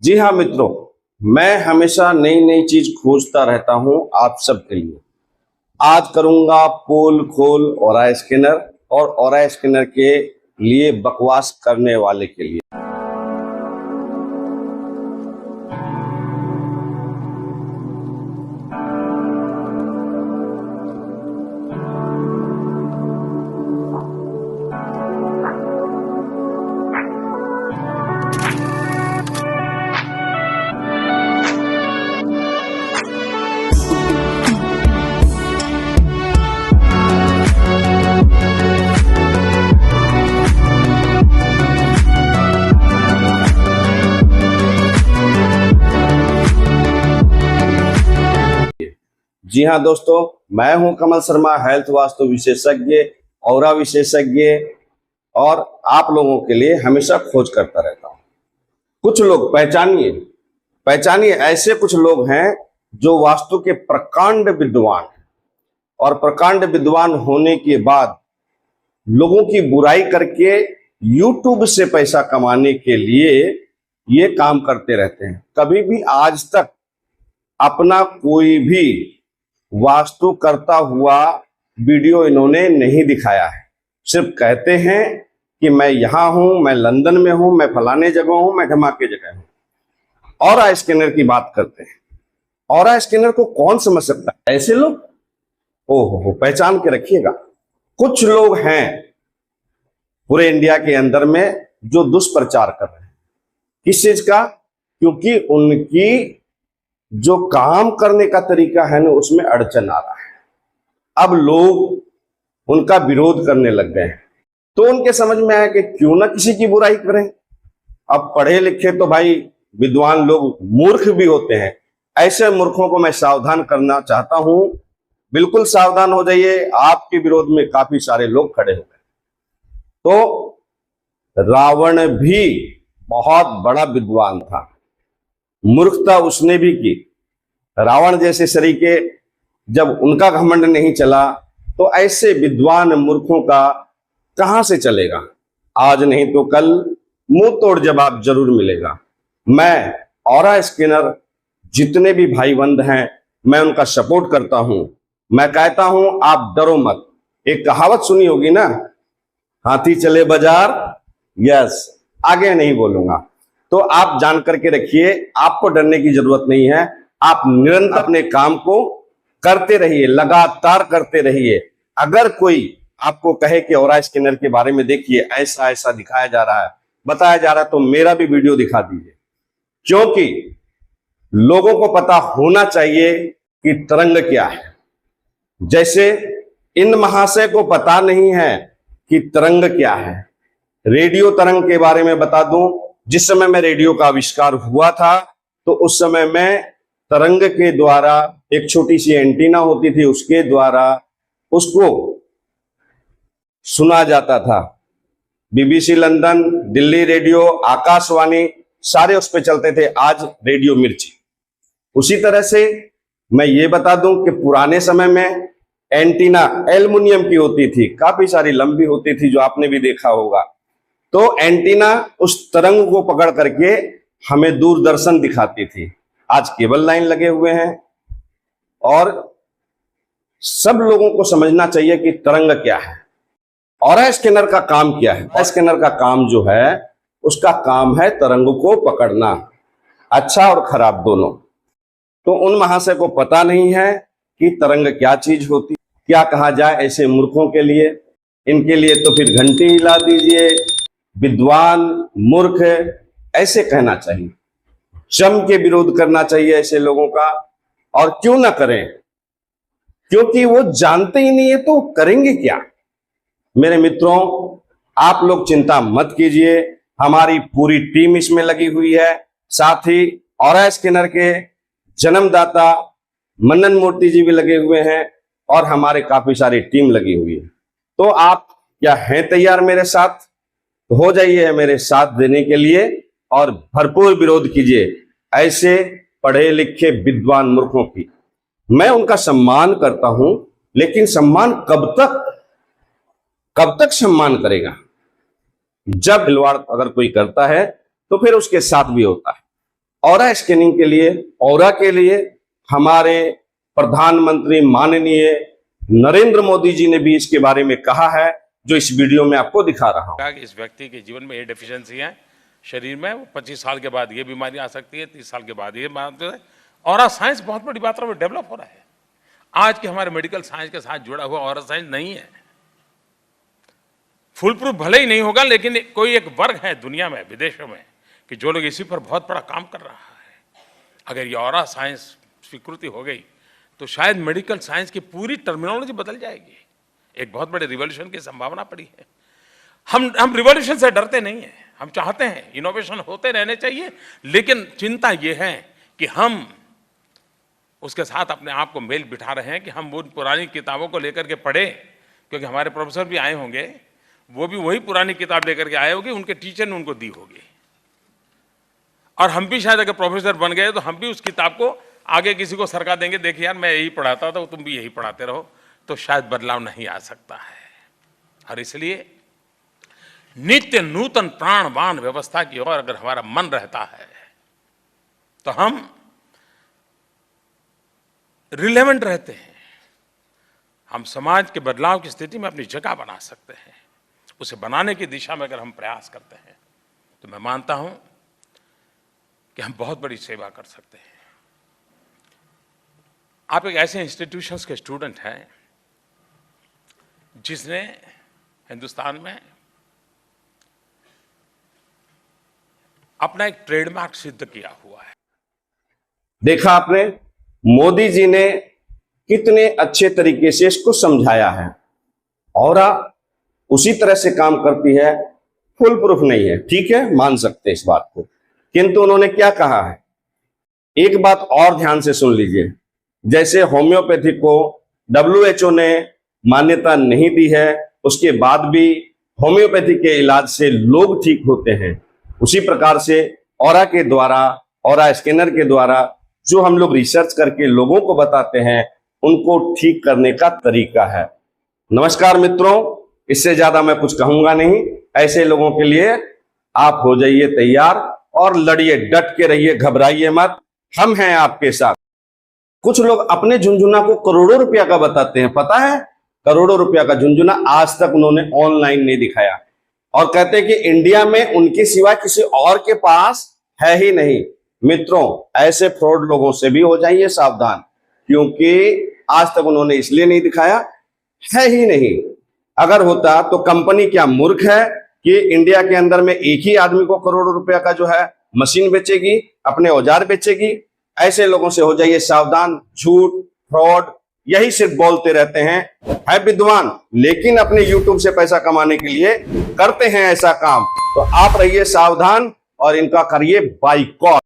जी हाँ मित्रों, मैं हमेशा नई नई चीज खोजता रहता हूं आप सबके लिए। आज करूंगा पोल खोल ऑरा स्कैनर और ऑरा स्कैनर के लिए बकवास करने वाले के लिए। जी हाँ दोस्तों, मैं हूं कमल शर्मा, हेल्थ वास्तु विशेषज्ञ, ऑरा विशेषज्ञ, और आप लोगों के लिए हमेशा खोज करता रहता हूं। कुछ लोग पहचानिए ऐसे कुछ लोग हैं जो वास्तु के प्रकांड विद्वान हैं, और प्रकांड विद्वान होने के बाद लोगों की बुराई करके यूट्यूब से पैसा कमाने के लिए ये काम करते रहते हैं। कभी भी आज तक अपना कोई भी वास्तु करता हुआ वीडियो इन्होंने नहीं दिखाया है। सिर्फ कहते हैं कि मैं यहां हूं, मैं लंदन में हूं, मैं फलाने जगह हूं, मैं धमाके जगह हूं। ऑरा स्कैनर की बात करते हैं। ऑरा स्कैनर को कौन समझ सकता है? ऐसे लोग ओहो पहचान के रखिएगा। कुछ लोग हैं पूरे इंडिया के अंदर में जो दुष्प्रचार कर रहे हैं। किस चीज का? क्योंकि उनकी जो काम करने का तरीका है ना, उसमें अड़चन आ रहा है। अब लोग उनका विरोध करने लग गए हैं, तो उनके समझ में आया कि क्यों ना किसी की बुराई करें। अब पढ़े लिखे तो भाई विद्वान लोग मूर्ख भी होते हैं। ऐसे मूर्खों को मैं सावधान करना चाहता हूं। बिल्कुल सावधान हो जाइए, आपके विरोध में काफी सारे लोग खड़े हो गए। तो रावण भी बहुत बड़ा विद्वान था, मूर्खता उसने भी की। रावण जैसे शरीके जब उनका घमंड नहीं चला, तो ऐसे विद्वान मूर्खों का कहां से चलेगा? आज नहीं तो कल मुंह तोड़ जवाब जरूर मिलेगा। मैं ऑरा स्कैनर जितने भी भाई बंद हैं, मैं उनका सपोर्ट करता हूं। मैं कहता हूं आप डरो मत। एक कहावत सुनी होगी ना, हाथी चले बाजार। यस, आगे नहीं बोलूंगा। तो आप जान करके रखिए, आपको डरने की जरूरत नहीं है। आप निरंतर अपने काम को करते रहिए, लगातार करते रहिए। अगर कोई आपको कहे कि ऑरा स्कैनर के बारे में देखिए ऐसा ऐसा दिखाया जा रहा है, बताया जा रहा है, तो मेरा भी वीडियो दिखा दीजिए। क्योंकि लोगों को पता होना चाहिए कि तरंग क्या है। जैसे इन महाशय को पता नहीं है कि तरंग क्या है। रेडियो तरंग के बारे में बता दूं, जिस समय में रेडियो का आविष्कार हुआ था, तो उस समय में तरंग के द्वारा एक छोटी सी एंटीना होती थी, उसके द्वारा उसको सुना जाता था। BBC London, Delhi radio, Akashvani, सारे उस पर चलते थे। आज रेडियो मिर्ची। उसी तरह से मैं ये बता दूं कि पुराने समय में एंटीना एल्युमिनियम की होती थी, काफी सारी लंबी होती थी, जो आपने भी देखा होगा। तो एंटीना उस तरंग को पकड़ करके हमें दूरदर्शन दिखाती थी। आज केबल लाइन लगे हुए हैं, और सब लोगों को समझना चाहिए कि तरंग क्या है। ऑरा स्कैनर का काम क्या है? ऑरा स्कैनर का काम जो है, उसका काम है तरंग को पकड़ना, अच्छा और खराब दोनों। तो उन महाशय को पता नहीं है कि तरंग क्या चीज होती। क्या कहा जाए ऐसे मूर्खों के लिए? इनके लिए तो फिर घंटी हिला दीजिए। विद्वान मूर्ख ऐसे कहना चाहिए, जम के विरोध करना चाहिए ऐसे लोगों का। और क्यों ना करें, क्योंकि वो जानते ही नहीं है तो करेंगे क्या? मेरे मित्रों, आप लोग चिंता मत कीजिए, हमारी पूरी टीम इसमें लगी हुई है। साथ ही ऑरा स्कैनर के जन्मदाता मनन मूर्ति जी भी लगे हुए हैं, और हमारे काफी सारी टीम लगी हुई है। तो आप क्या हैं तैयार मेरे साथ? तो हो जाइए मेरे साथ देने के लिए, और भरपूर विरोध कीजिए ऐसे पढ़े लिखे विद्वान मूर्खों की। मैं उनका सम्मान करता हूं, लेकिन सम्मान कब तक सम्मान करेगा? जब खिलवाड़ अगर कोई करता है तो फिर उसके साथ भी होता है। ऑरा स्कैनिंग के लिए, ऑरा के लिए हमारे प्रधानमंत्री माननीय नरेंद्र मोदी जी ने भी इसके बारे में कहा है, जो इस वीडियो में आपको दिखा रहा हूं। इस व्यक्ति के जीवन में ये डेफिशिएंसी है शरीर में, 25 साल के बाद ये बीमारी आ सकती है, 30 साल के बाद ये बीमारी है। ऑरा साइंस बहुत बड़ी मात्रा में डेवलप हो रहा है। आज के हमारे मेडिकल साइंस के साथ जुड़ा हुआ ऑरा साइंस नहीं है। फुल प्रूफ भले ही नहीं होगा, लेकिन कोई एक वर्ग है दुनिया में, विदेशों में, कि जो लोग इसी पर बहुत बड़ा काम कर रहा है। अगर ये ऑरा साइंस स्वीकृति हो गई तो शायद मेडिकल साइंस की पूरी टर्मिनोलॉजी बदल जाएगी। एक बहुत बड़े रिवॉल्यूशन की संभावना पड़ी है। हम रिवॉल्यूशन से डरते नहीं हैं, हम चाहते हैं इनोवेशन होते रहने चाहिए, लेकिन चिंता ये है कि हम उसके साथ अपने आप को मेल बिठा रहे हैं कि हम वो पुरानी किताबों को लेकर के पढ़े, क्योंकि हमारे प्रोफेसर भी आए होंगे, वो भी वही पुरानी किताब लेकर के आए होंगे, उनके टीचर ने उनको दी होगी, और हम भी शायद अगर प्रोफेसर बन गए तो हम भी उस किताब को आगे किसी को सरका देंगे, देखिए यार मैं यही पढ़ाता था, तुम भी यही पढ़ाते रहो, तो शायद बदलाव नहीं आ सकता है। और इसलिए नित्य नूतन प्राणवान व्यवस्था की ओर अगर हमारा मन रहता है तो हम रिलेवेंट रहते हैं, हम समाज के बदलाव की स्थिति में अपनी जगह बना सकते हैं। उसे बनाने की दिशा में अगर हम प्रयास करते हैं तो मैं मानता हूं कि हम बहुत बड़ी सेवा कर सकते हैं। आप एक ऐसे इंस्टीट्यूशंस के स्टूडेंट हैं जिसने हिंदुस्तान में अपना एक ट्रेडमार्क सिद्ध किया हुआ है। देखा आपने, मोदी जी ने कितने अच्छे तरीके से इसको समझाया है। ऑरा उसी तरह से काम करती है, फुल प्रूफ नहीं है, ठीक है, मान सकते हैं इस बात को, किंतु उन्होंने क्या कहा है, एक बात और ध्यान से सुन लीजिए। जैसे होम्योपैथी को WHO ने मान्यता नहीं दी है, उसके बाद भी होम्योपैथी के इलाज से लोग ठीक होते हैं, उसी प्रकार से ऑरा के द्वारा, ऑरा स्कैनर के द्वारा जो हम लोग रिसर्च करके लोगों को बताते हैं, उनको ठीक करने का तरीका है। नमस्कार मित्रों, इससे ज्यादा मैं कुछ कहूंगा नहीं। ऐसे लोगों के लिए आप हो जाइए तैयार और लड़िए, डट के रहिए, घबराइए मत, हम हैं आपके साथ। कुछ लोग अपने झुंझुना को करोड़ों रुपया का बताते हैं, पता है, करोड़ों रुपया का झुंझुना आज तक उन्होंने ऑनलाइन नहीं दिखाया, और कहते हैं कि इंडिया में उनके सिवा किसी और के पास है ही नहीं। मित्रों, ऐसे फ्रॉड लोगों से भी हो जाइए सावधान, क्योंकि आज तक उन्होंने इसलिए नहीं दिखाया, है ही नहीं। अगर होता तो कंपनी क्या मूर्ख है कि इंडिया के अंदर में एक ही आदमी को करोड़ों रुपया का जो है मशीन बेचेगी, अपने औजार बेचेगी। ऐसे लोगों से हो जाइए सावधान। झूठ, फ्रॉड यही सिर्फ बोलते रहते हैं, है विद्वान, लेकिन अपने YouTube से पैसा कमाने के लिए करते हैं ऐसा काम। तो आप रहिए सावधान और इनका करिए बाइकॉट।